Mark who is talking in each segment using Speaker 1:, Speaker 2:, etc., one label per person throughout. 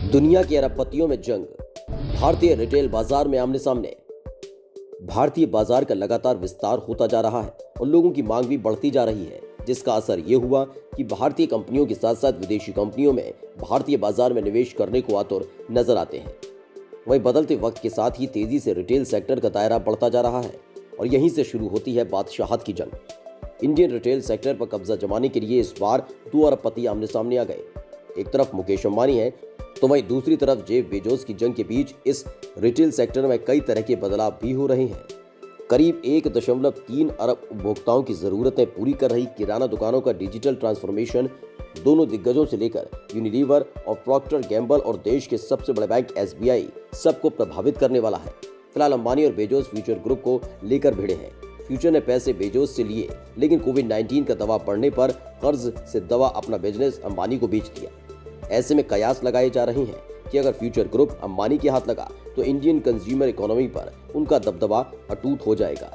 Speaker 1: दुनिया के अरबपतियों में जंग, भारतीय रिटेल बाजार में आमने सामने। भारतीय बाजार का लगातार विस्तार होता जा रहा है और लोगों की मांग भी बढ़ती जा रही है, जिसका असर ये हुआ कि भारतीय कंपनियों के साथ साथ विदेशी कंपनियों में भारतीय बाजार में निवेश करने को आतुर नजर आते हैं। वहीं बदलते वक्त के साथ ही तेजी से रिटेल सेक्टर का दायरा बढ़ता जा रहा है और यहीं से शुरू होती है बादशाहत की जंग। इंडियन रिटेल सेक्टर पर कब्जा जमाने के लिए इस बार दो अरबपति आमने सामने आ गए। एक तरफ मुकेश अंबानी है तो वहीं दूसरी तरफ जेफ बेजोस की जंग के बीच इस रिटेल सेक्टर में कई तरह के बदलाव भी हो रहे हैं। करीब 1.3 अरब उपभोक्ताओं की जरूरतें पूरी कर रही किराना दुकानों का डिजिटल ट्रांसफॉर्मेशन दोनों दिग्गजों से लेकर यूनिलीवर और प्रॉक्टर गैम्बल और देश के सबसे बड़े बैंक एसबीआई सबको प्रभावित करने वाला है। फिलहाल अंबानी और बेजोस फ्यूचर ग्रुप को लेकर भिड़े हैं। फ्यूचर ने पैसे बेजोस से लिए, लेकिन कोविड-19 का दबाव बढ़ने पर कर्ज से दबा अपना बिजनेस अंबानी को बेच दिया। ऐसे में कयास लगाए जा रहे हैं कि अगर फ्यूचर ग्रुप अंबानी के हाथ लगा तो इंडियन कंज्यूमर इकोनॉमी पर उनका दबदबा अटूट हो जाएगा।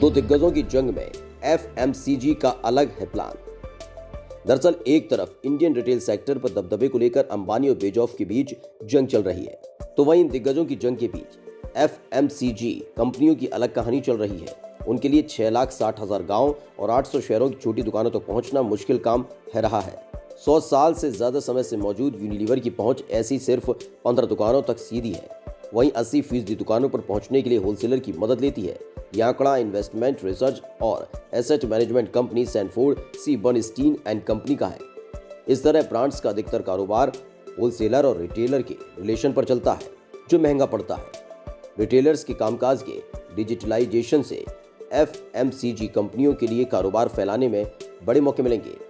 Speaker 1: दो दिग्गजों की जंग में एफएमसीजी का अलग है प्लान। दरअसल एक तरफ इंडियन रिटेल सेक्टर पर दबदबे को लेकर अंबानी और बेजोस के बीच जंग चल रही है, तो वहीं इन दिग्गजों की जंग के बीच एफएमसीजी कंपनियों की अलग कहानी चल रही है। उनके लिए 6,60,000 गांव और 800 शहरों की छोटी दुकानों तक पहुंचना मुश्किल काम है रहा है। 100 साल से ज्यादा समय से मौजूद यूनिलीवर की पहुंच ऐसी सिर्फ 15 दुकानों तक सीधी है। वहीं 80% दुकानों पर पहुंचने के लिए होलसेलर की मदद लेती है। यह आंकड़ा इन्वेस्टमेंट रिसर्च और asset management company Sanford C Bernstein and company का है। इस तरह ब्रांड्स का अधिकतर कारोबार होलसेलर और रिटेलर के रिलेशन पर चलता है, जो महंगा पड़ता है। रिटेलर्स के कामकाज के डिजिटलाइजेशन से एफएमसीजी कंपनियों के लिए कारोबार फैलाने में बड़े मौके मिलेंगे।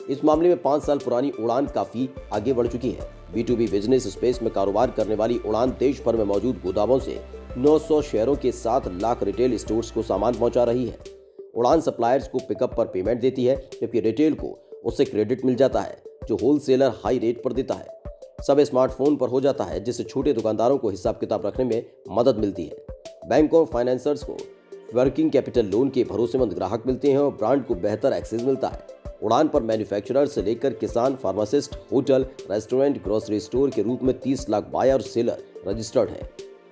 Speaker 1: इस मामले में 5 साल पुरानी उड़ान काफी आगे बढ़ चुकी है। B2B बिजनेस स्पेस में कारोबार करने वाली उड़ान देश भर में मौजूद गोदामों से 900 शहरों के 7 लाख रिटेल स्टोर्स को सामान पहुंचा रही है। उड़ान सप्लायर्स को पिकअप पर पेमेंट देती है, जबकि रिटेल को उससे क्रेडिट मिल जाता है, जो होलसेलर हाई रेट पर देता है। सब स्मार्टफोन पर हो जाता है, जिससे छोटे दुकानदारों को हिसाब किताब रखने में मदद मिलती है। बैंक और फाइनेंसर्स को वर्किंग कैपिटल लोन के भरोसेमंद ग्राहक मिलते हैं और ब्रांड को बेहतर एक्सेस मिलता है। उड़ान पर मैन्युफैक्चरर से लेकर किसान, pharmacist, hotel, restaurant, grocery store के रूप में 30 लाख बायर सेलर रजिस्टर्ड हैं।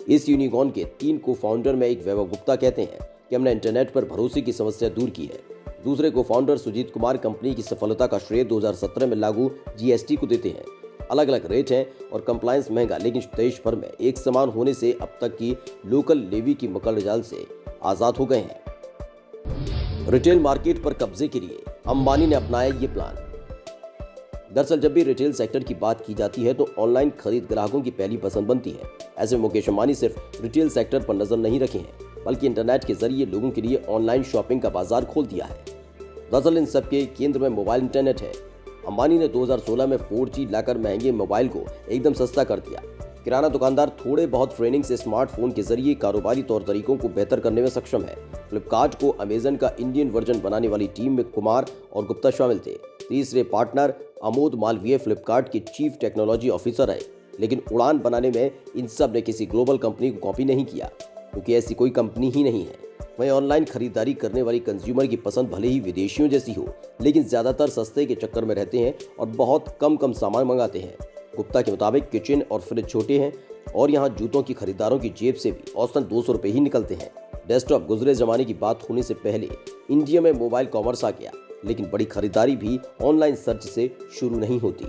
Speaker 1: इस यूनिकॉर्न के 3 को फाउंडर में एक वैभव गुप्ता कहते हैं कि हमने इंटरनेट पर भरोसे की समस्या दूर की है। दूसरे को फाउंडर सुजीत कुमार कंपनी की सफलता का श्रेय 2017 में लागू जीएसटी को देते हैं। अलग अलग रेट हैं और कंप्लायंस महंगा, लेकिन देश भर में एक समान होने से अब तक की लोकल लेवी की मकड़ जाल से आजाद हो गए हैं। रिटेल मार्केट पर कब्जे के लिए अंबानी ने अपनाया ये प्लान। दरअसल जब भी रिटेल सेक्टर की बात की जाती है तो ऑनलाइन खरीद ग्राहकों की पहली पसंद बनती है। ऐसे मुकेश अंबानी सिर्फ रिटेल सेक्टर पर नजर नहीं रखे हैं, बल्कि इंटरनेट के जरिए लोगों के लिए ऑनलाइन शॉपिंग का बाजार खोल दिया है। दरअसल इन सबके केंद्र में मोबाइल इंटरनेट है। अंबानी ने 2016 में 4G लाकर महंगे मोबाइल को एकदम सस्ता कर दिया। किराना दुकानदार थोड़े बहुत ट्रेनिंग से स्मार्टफोन के जरिए कारोबारी तौर तरीकों को बेहतर करने में सक्षम है। फ्लिपकार्ट को अमेजन का इंडियन वर्जन बनाने वाली टीम में कुमार और गुप्ता शामिल थे। तीसरे पार्टनर अमोद मालवीय फ्लिपकार्ट के चीफ टेक्नोलॉजी ऑफिसर है। लेकिन उड़ान बनाने में इन सब ने किसी ग्लोबल कंपनी को कॉपी नहीं किया, क्योंकि ऐसी कोई कंपनी ही नहीं है। वहीं ऑनलाइन खरीदारी करने वाली कंज्यूमर की पसंद भले ही विदेशियों जैसी हो, लेकिन ज्यादातर सस्ते के चक्कर में रहते हैं और बहुत कम सामान मंगाते हैं। गुप्ता के मुताबिक किचन और फ्रिज छोटे हैं और यहाँ जूतों की खरीदारों की जेब से भी औसतन 200 रुपये ही निकलते हैं। डेस्कटॉप गुजरे जमाने की बात होने से पहले इंडिया में मोबाइल कॉमर्स आ गया, लेकिन बड़ी खरीदारी भी ऑनलाइन सर्च से शुरू नहीं होती।